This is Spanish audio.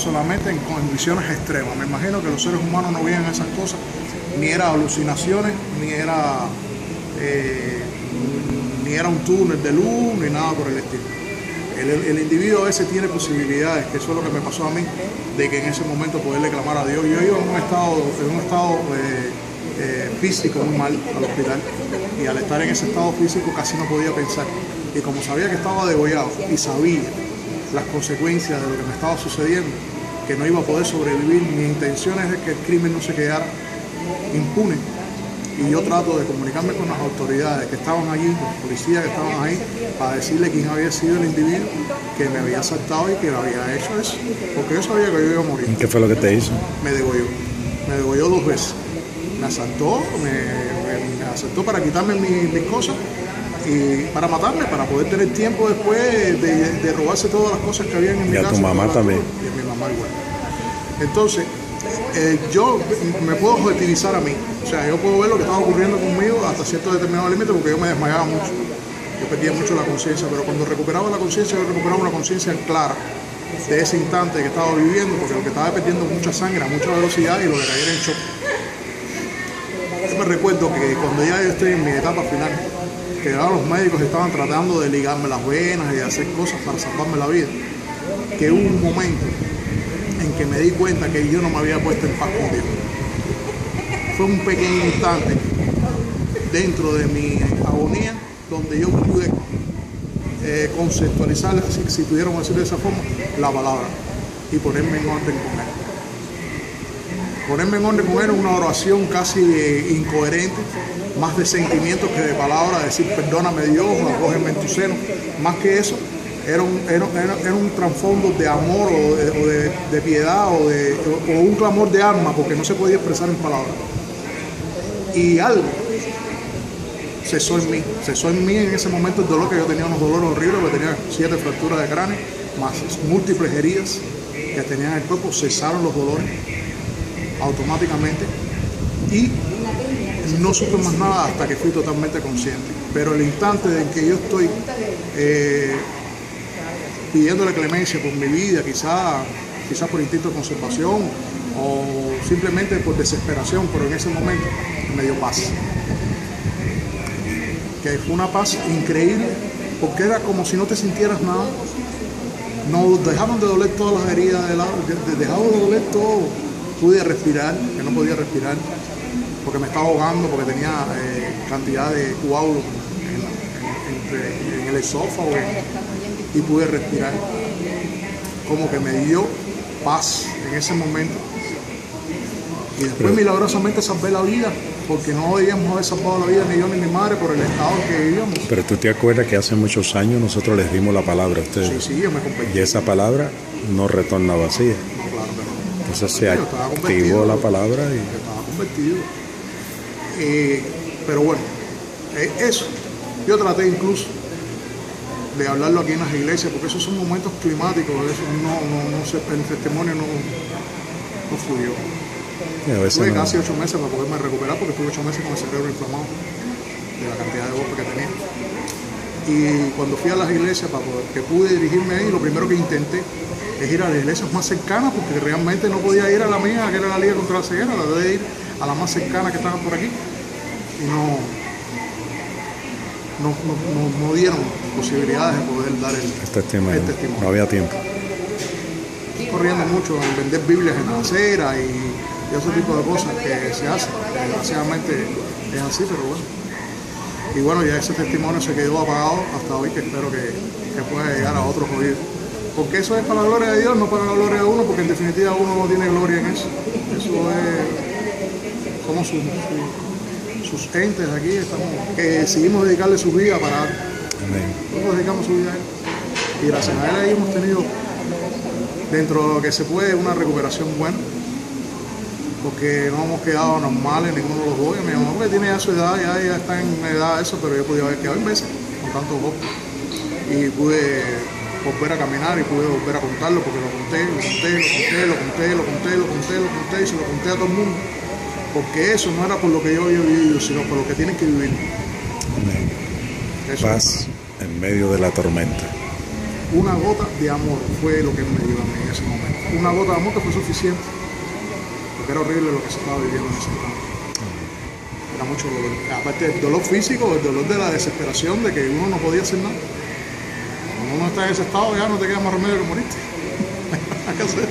solamente en condiciones extremas. Me imagino que los seres humanos no veían esas cosas, ni era alucinaciones, ni era un túnel de luz, ni nada por el estilo. El individuo a veces tiene posibilidades, que eso es lo que me pasó a mí, de que en ese momento poderle clamar a Dios. Yo iba en un estado físico muy mal al hospital, y al estar en ese estado físico casi no podía pensar. Y como sabía que estaba degollado y sabía las consecuencias de lo que me estaba sucediendo, que no iba a poder sobrevivir, mi intención es que el crimen no se quedara impune. Y yo trato de comunicarme con las autoridades que estaban allí, los policías que estaban ahí, para decirle quién había sido el individuo que me había asaltado y que me había hecho eso. Porque yo sabía que yo iba a morir. ¿Y qué fue lo que te hizo? Me degolló. Me degolló 2 veces. Me asaltó, me asaltó para quitarme mis cosas y para matarme, para poder tener tiempo después de robarse todas las cosas que habían en mi casa. Y a tu mamá también. Y a mi mamá igual. Entonces, yo me puedo objetivizar a mí. O sea, yo puedo ver lo que estaba ocurriendo conmigo hasta cierto determinado límite, porque yo me desmayaba mucho. Yo perdía mucho la conciencia, pero cuando recuperaba la conciencia, yo recuperaba una conciencia clara de ese instante que estaba viviendo, porque lo que estaba perdiendo mucha sangre, a mucha velocidad, y lo que caía era en shock. Yo me recuerdo que cuando ya yo estoy en mi etapa final, que ya los médicos estaban tratando de ligarme las venas y de hacer cosas para salvarme la vida, que hubo un momento en que me di cuenta que yo no me había puesto en paz con Dios. Fue un pequeño instante dentro de mi agonía donde yo pude conceptualizar, si pudiéramos decir de esa forma, la palabra y ponerme en orden con él. Ponerme en orden con él es una oración casi incoherente, más de sentimientos que de palabras, decir perdóname Dios, acógeme en tu seno. Más que eso, era un trasfondo de amor o de piedad o un clamor de alma, porque no se podía expresar en palabras. Y algo cesó en mí en ese momento el dolor, que yo tenía unos dolores horribles, porque tenía 7 fracturas de cráneo, más múltiples heridas que tenía en el cuerpo. Cesaron los dolores automáticamente y no supe más nada hasta que fui totalmente consciente. Pero el instante en que yo estoy pidiéndole clemencia por mi vida, quizás por instinto de conservación o simplemente por desesperación, pero en ese momento me dio paz. Que fue una paz increíble, porque era como si no te sintieras nada. No dejaron de doler todas las heridas, dejaron de doler todo. Pude respirar, que no podía respirar, porque me estaba ahogando, porque tenía cantidad de coágulos en el esófago, y pude respirar. Como que me dio paz en ese momento. Y después milagrosamente salvé la vida, porque no debíamos haber salvado la vida ni yo ni mi madre por el estado en que vivíamos. Pero tú te acuerdas que hace muchos años nosotros les dimos la palabra a ustedes. Sí, yo me convertí. Y esa palabra no retorna vacía. No, claro que no. Entonces se activó la palabra y... Yo estaba convertido. Pero bueno, eso. Yo traté incluso de hablarlo aquí en las iglesias, porque esos son momentos climáticos, eso el testimonio no fluyó. Tuve casi 8 meses para poderme recuperar, porque tuve 8 meses con el cerebro inflamado de la cantidad de golpes que tenía. Y cuando fui a las iglesias, que pude dirigirme ahí, lo primero que intenté es ir a las iglesias más cercanas, porque realmente no podía ir a la mía, que era la Liga contra la Ceguera, la de ir a las más cercanas que estaban por aquí. Y no dieron posibilidades de poder dar el testimonio. No había tiempo. Corriendo mucho en vender Biblias en la acera y ese tipo de cosas que se hacen. Desgraciadamente es así, pero bueno. Y bueno, ya ese testimonio se quedó apagado hasta hoy, que espero que pueda llegar a otros oídos. Porque eso es para la gloria de Dios, no para la gloria de uno, porque en definitiva uno no tiene gloria en eso. Eso es, somos sus entes aquí, que decidimos dedicarle su vida para algo. Nosotros dedicamos su vida a él. Y gracias a él hemos tenido, dentro de lo que se puede, una recuperación buena. Porque no hemos quedado normales ninguno de los dos. Mi mamá tiene ya su edad, ya está en edad de eso, pero yo podía haber quedado en meses con tantos golpes. Y pude volver a caminar y pude volver a contarlo, porque lo conté y se lo conté a todo el mundo. Porque eso no era por lo que yo había vivido, sino por lo que tienen que vivir. Eso. Paz en medio de la tormenta. Una gota de amor fue lo que me dio a mí en ese momento. una gota de amor que fue suficiente, porque era horrible lo que se estaba viviendo en ese momento. Era mucho dolor, aparte del dolor físico, el dolor de la desesperación de que uno no podía hacer nada. Cuando uno está en ese estado ya no te queda más remedio que morirte. No hay nada que hacer.